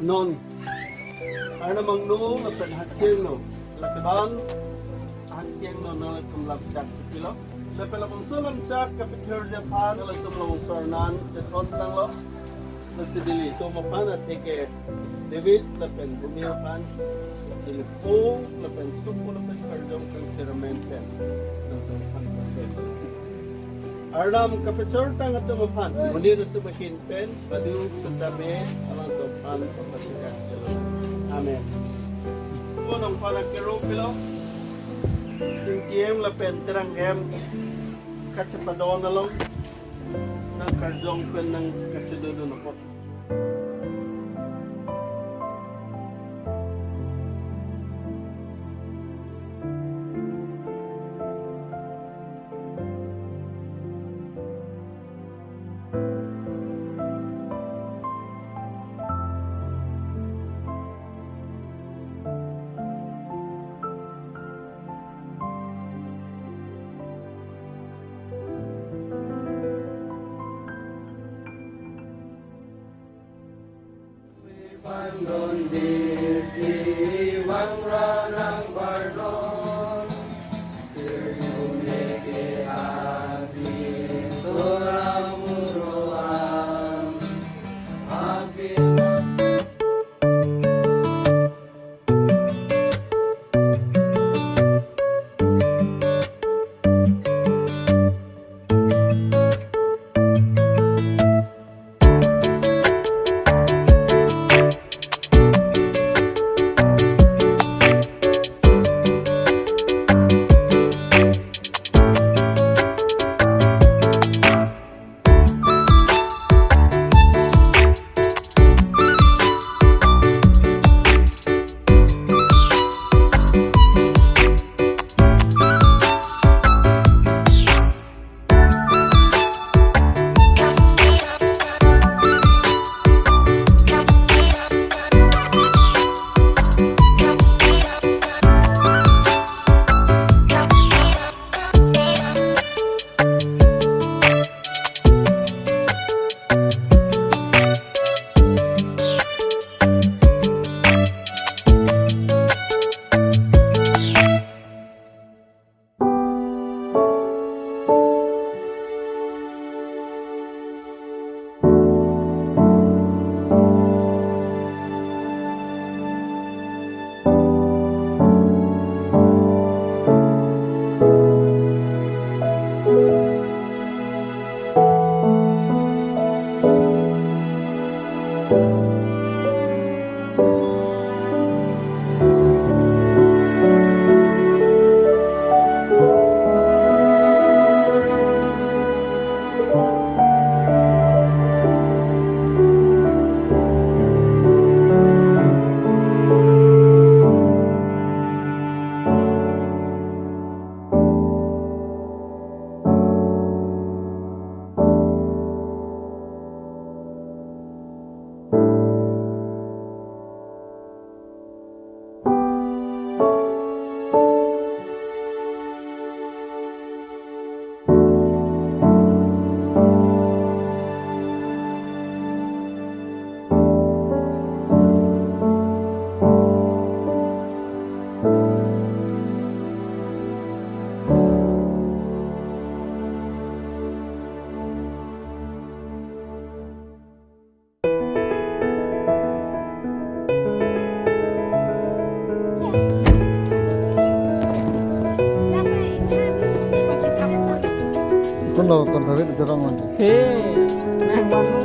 Non, Arnam ang no, Lapen hatkeng no, Lapen hatkeng no, nalakum labjak kilo. Lapen lapang sulam jak kapiter japan, nalakum lapang sornan, ceton tang lo. Nasidili ito mapan at teke David, Lapen bumiyapan, Jilipong, Lapen supo, Lapen karjong kang tiramenten. Arnam kapiter tang at mapan, munir ito mahinpen, badu sa dami, alang topan, papasikan. Amen. Unang panagkiro pilo, singkiem Lapen terang chepadon na lang, ng karjong pen ng katsidodo na po. Pandon sisi wangranang pardon Sirjumeke hati seorang muruan Hampir Ponlo con David de Terang. Hey, nang baru